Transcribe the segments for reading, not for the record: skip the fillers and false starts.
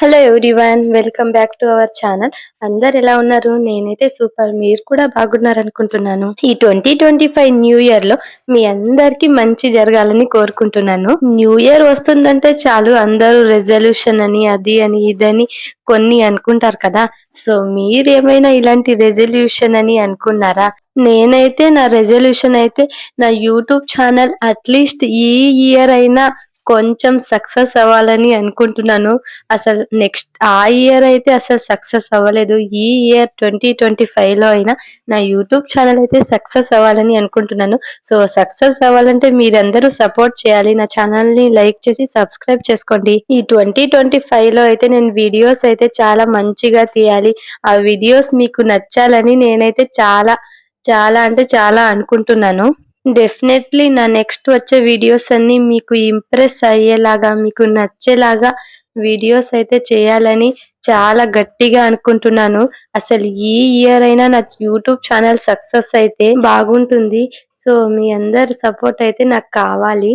Hello everyone, welcome back to our channel. అందరు ఎలా ఉన్నారు? నేనైతే సూపర్. మీరు కూడా బాగున్నారు అనుకుంటున్నాను. ఈ 2025 న్యూ ఇయర్ లో మీ అందరికి మంచి జరగాలని కోరుకుంటున్నాను. న్యూ ఇయర్ వస్తుందంటే చాలు అందరూ రెజల్యూషన్ అని అది అని ఇదని కొన్ని అనుకుంటారు కదా. సో మీరేమైనా ఇలాంటి రెజల్యూషన్ అని అనుకున్నారా? నేనైతే నా రెజల్యూషన్ అయితే నా యూట్యూబ్ ఛానల్ అట్లీస్ట్ ఈ ఇయర్ అయినా కొంచెం సక్సెస్ అవ్వాలని అనుకుంటున్నాను. అసలు నెక్స్ట్ ఆ ఇయర్ అయితే అసలు సక్సెస్ అవ్వలేదు. ఈ ఇయర్ 2025 లో అయినా నా యూట్యూబ్ ఛానల్ అయితే సక్సెస్ అవ్వాలని అనుకుంటున్నాను. సో సక్సెస్ అవ్వాలంటే మీరందరూ సపోర్ట్ చేయాలి. నా ఛానల్ ని లైక్ చేసి సబ్స్క్రైబ్ చేసుకోండి. ఈ 2025 లో అయితే నేను వీడియోస్ అయితే చాలా మంచిగా తీయాలి. ఆ వీడియోస్ మీకు నచ్చాలని నేనైతే చాలా చాలా అంటే చాలా అనుకుంటున్నాను. డెఫినెట్లీ నా నెక్స్ట్ వచ్చే వీడియోస్ అన్ని మీకు ఇంప్రెస్ అయ్యేలాగా, మీకు నచ్చేలాగా వీడియోస్ అయితే చేయాలని చాలా గట్టిగా అనుకుంటున్నాను. అసలు ఈ ఇయర్ అయినా నా యూట్యూబ్ ఛానల్ సక్సెస్ అయితే బాగుంటుంది. సో మీ అందరి సపోర్ట్ అయితే నాకు కావాలి.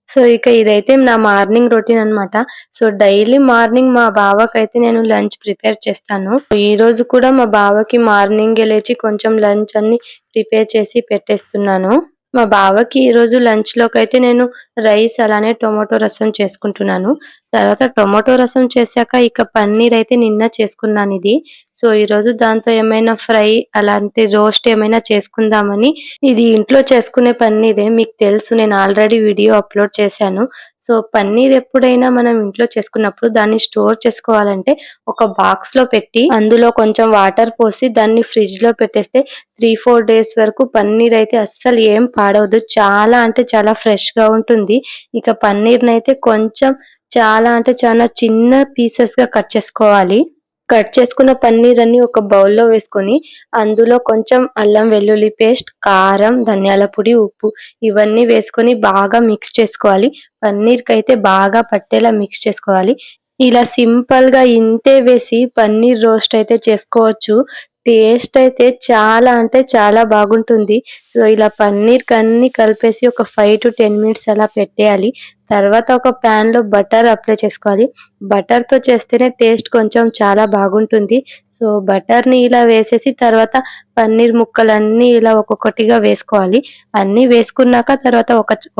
సో ఇక ఇదైతే నా మార్నింగ్ రొటీన్ అన్నమాట. సో డైలీ మార్నింగ్ మా బావకైతే నేను లంచ్ ప్రిపేర్ చేస్తాను. ఈ రోజు కూడా మా బావకి మార్నింగే లేచి కొంచెం లంచ్ అన్ని ప్రిపేర్ చేసి పెట్టేస్తున్నాను. మా బావకి ఈరోజు లంచ్ లోకైతే నేను రైస్ అలానే టొమాటో రసం చేసుకుంటున్నాను. తర్వాత టొమాటో రసం చేశాక ఇక పన్నీర్ అయితే నిన్న చేసుకున్నాను ఇది. సో ఈరోజు దాంతో ఏమైనా ఫ్రై అలాంటి రోస్ట్ ఏమైనా చేసుకుందామని. ఇది ఇంట్లో చేసుకునే పన్నీరే, మీకు తెలుసు, నేను ఆల్రెడీ వీడియో అప్లోడ్ చేశాను. సో పన్నీర్ ఎప్పుడైనా మనం ఇంట్లో చేసుకున్నప్పుడు దాన్ని స్టోర్ చేసుకోవాలంటే ఒక బాక్స్ లో పెట్టి అందులో కొంచెం వాటర్ పోసి దాన్ని ఫ్రిడ్జ్ లో పెట్టేస్తే 3-4 డేస్ వరకు పన్నీర్ అయితే అస్సలు ఏం పాడవదు. చాలా అంటే చాలా ఫ్రెష్ గా ఉంటుంది. ఇక పన్నీర్ నైతే కొంచెం చాలా అంటే చాలా చిన్న పీసెస్ గా కట్ చేసుకోవాలి. కట్ చేసుకున్న పన్నీర్ అన్ని ఒక బౌల్లో వేసుకొని అందులో కొంచెం అల్లం వెల్లుల్లి పేస్ట్, కారం, ధనియాల పొడి, ఉప్పు ఇవన్నీ వేసుకొని బాగా మిక్స్ చేసుకోవాలి. పన్నీర్ కైతే బాగా పట్టేలా మిక్స్ చేసుకోవాలి. ఇలా సింపుల్ గా ఇంతే వేసి పన్నీర్ రోస్ట్ అయితే చేసుకోవచ్చు. టేస్ట్ అయితే చాలా అంటే చాలా బాగుంటుంది. సో ఇలా పన్నీర్ కన్ని కలిపేసి ఒక 5 to 10 మినిట్స్ అలా పెట్టేయాలి. తర్వాత ఒక పాన్ లో బటర్ అప్లై చేసుకోవాలి. బటర్ తో చేస్తేనే టేస్ట్ కొంచెం చాలా బాగుంటుంది. సో బటర్ ని ఇలా వేసేసి తర్వాత పన్నీర్ ముక్కలన్నీ ఇలా ఒక్కొక్కటిగా వేసుకోవాలి. అన్ని వేసుకున్నాక తర్వాత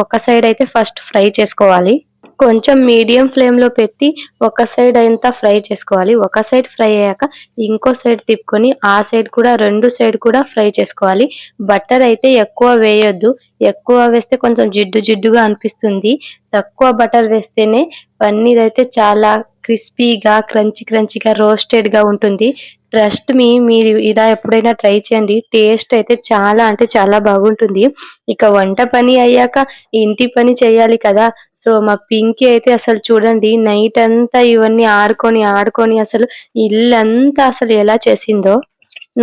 ఒక సైడ్ అయితే ఫస్ట్ ఫ్రై చేసుకోవాలి. కొంచెం మీడియం ఫ్లేమ్ లో పెట్టి ఒక సైడ్ అంతా ఫ్రై చేసుకోవాలి. ఒక సైడ్ ఫ్రై అయ్యాక ఇంకో సైడ్ తిప్పుకొని ఆ సైడ్ కూడా 2 సైడ్ కూడా ఫ్రై చేసుకోవాలి. బటర్ అయితే ఎక్కువ వేయొద్దు. ఎక్కువ వేస్తే కొంచెం జిడ్డు జిడ్డుగా అనిపిస్తుంది. తక్కువ బటర్ వేస్తేనే పన్నీర్ అయితే చాలా క్రిస్పీగా, క్రంచీగా, రోస్టెడ్ గా ఉంటుంది. ట్రస్ట్ మీ, మీరు ఇలా ఎప్పుడైనా ట్రై చేయండి. టేస్ట్ అయితే చాలా అంటే చాలా బాగుంటుంది. ఇక వంట పని అయ్యాక ఇంటి పని చేయాలి కదా. సో మా పింకీ అయితే అసలు చూడండి, నైట్ అంతా ఇవన్నీ ఆడుకొని అసలు ఇల్లంతా అసలు ఎలా చేసిందో.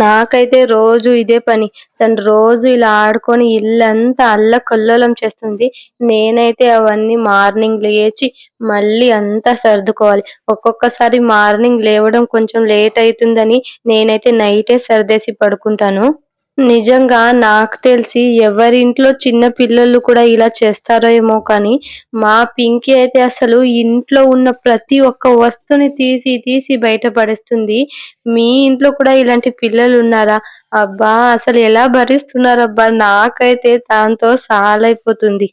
నాకైతే రోజు ఇదే పని. తను రోజు ఇలా ఆడుకొని ఇల్లంతా అల్లకల్లోలం చేస్తుంది. నేనైతే అవన్నీ మార్నింగ్ లేచి మళ్ళీ అంతా సర్దుకోవాలి. ఒక్కొక్కసారి మార్నింగ్ లేవడం కొంచెం లేట్ అయితుందని నేనైతే నైటే సర్దేసి పడుకుంటాను. నిజంగా నాకు తెలిసి ఎవరింట్లో చిన్న పిల్లలు కూడా ఇలా చేస్తారో ఏమో కానీ మా పింకీ అయితే అసలు ఇంట్లో ఉన్న ప్రతి ఒక్క వస్తువుని తీసి బయట పడేస్తుంది. మీ ఇంట్లో కూడా ఇలాంటి పిల్లలు ఉన్నారా? అబ్బా అసలు ఎలా భరిస్తున్నారబ్బా! నాకైతే దాంతో సాలైపోతుంది.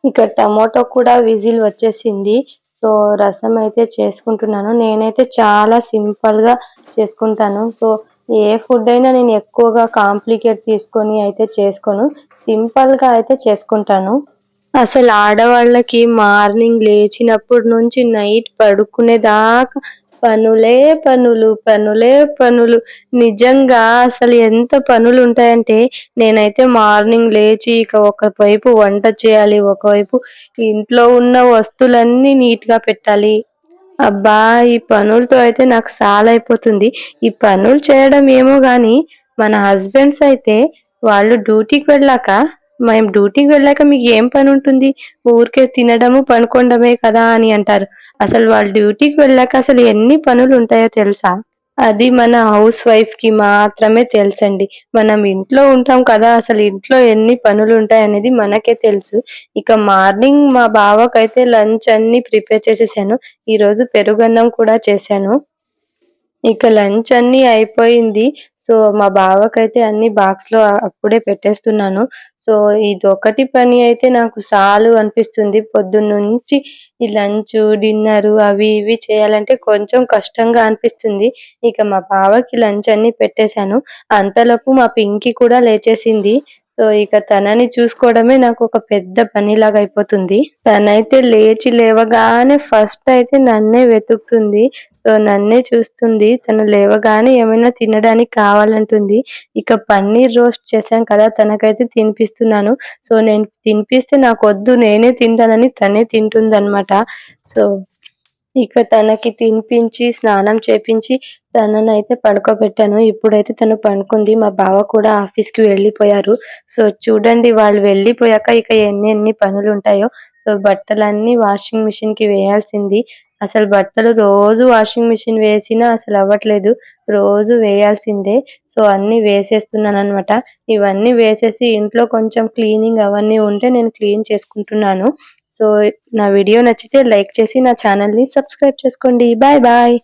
ఇక టమాటో కూడా విజిల్ వచ్చేసింది. సో రసం అయితే చేసుకుంటున్నాను. నేనైతే చాలా సింపుల్ గా చేసుకుంటాను. సో ఏ ఫుడ్ అయినా నేను ఎక్కువగా కాంప్లికేట్ తీసుకొని అయితే చేసుకోను. సింపుల్ గా అయితే చేసుకుంటాను. అసలు ఆడవాళ్ళకి మార్నింగ్ లేచినప్పటి నుంచి నైట్ పడుకునేదాకా పనులే పనులు. నిజంగా అసలు ఎంత పనులు ఉంటాయంటే, నేనైతే మార్నింగ్ లేచి ఇక ఒకవైపు వంట చేయాలి, ఒకవైపు ఇంట్లో ఉన్న వస్తువులన్నీ నీట్ గా పెట్టాలి. అబ్బా ఈ పనులతో అయితే నాకు సాలైపోతుంది. ఈ పనులు చేయడం ఏమో గాని మన హస్బెండ్స్ అయితే వాళ్ళు డ్యూటీకి వెళ్ళాక మీకు ఏం పని ఉంటుంది, ఊరికే తినడము పనుకోవడమే కదా అని అంటారు. అసలు వాళ్ళు డ్యూటీకి వెళ్ళాక అసలు ఎన్ని పనులు ఉంటాయో తెలుసా? అది మన హౌస్ వైఫ్‌కి మాత్రమే తెలుసండి. మనం ఇంట్లో ఉంటాం కదా! అసలు ఇంట్లో ఎన్ని పనులుంటాయనేది మనకే తెలుసు. ఇక మార్నింగ్ మా బావకైతే లంచ్ అన్నీ ప్రిపేర్ చేసేసాను. ఈరోజు పెరుగన్నం కూడా చేశాను. ఇక లంచ్ అన్నీ అయిపోయింది. సో, మా బావకైతే అన్నీ బాక్స్‌లో అప్పుడే పెట్టేస్తున్నాను. సో, ఇదొకటి పని అయితే నాకు సాలు అనిపిస్తుంది. పొద్దున్నుంచి ఈ లంచు, డిన్నరు అవి ఇవి చేయాలంటే కొంచెం కష్టంగా అనిపిస్తుంది. ఇక మా బావకి లంచ్ అన్నీ పెట్టేశాను. అంతలోపు మా పింకీ కూడా లేచేసింది. సో, ఇక తనని చూసుకోవడమే నాకొక పెద్ద పనిలాగా అయిపోతుంది. తనైతే లేవగానే ఫస్ట్ అయితే నన్నే వెతుకుతుంది. సో, నన్నే చూస్తుంది. తను లేవగానే ఏమైనా తినడానికి కావాలంటుంది. ఇక పన్నీర్ రోస్ట్ చేశాం కదా! తనకైతే తినిపిస్తున్నాను. సో, నేను తినిపిస్తే నాకొద్దు నేనే తింటానని తనే తింటుందనమాట. సో, ఇక తనకి తినిపించి, స్నానం చేపించి తననైతే పడుకోబెట్టాను. ఇప్పుడైతే తను పనుకుంది. మా బావ కూడా ఆఫీస్‌కి వెళ్ళిపోయారు. సో, చూడండి వాళ్ళు వెళ్ళిపోయాక ఇక ఎన్నెన్ని పనులుంటాయో. సో, బట్టలన్నీ వాషింగ్ మిషన్‌కి వేయాల్సింది. అసలు బట్టలు రోజు వాషింగ్ మిషన్ వేసినా అసలవ్వట్లేదు. రోజు వేయాల్సిందే. సో, అన్నీ వేసేస్తున్నాననమాట. ఇవన్నీ వేసేసి ఇంట్లో కొంచెం క్లీనింగ్ అవన్నీ ఉంటే నేను క్లీన్ చేసుకుంటున్నాను. సో, నా వీడియో నచ్చితే లైక్ చేసి నా ఛానెల్‌ని సబ్స్క్రైబ్ చేసుకోండి. Bye bye.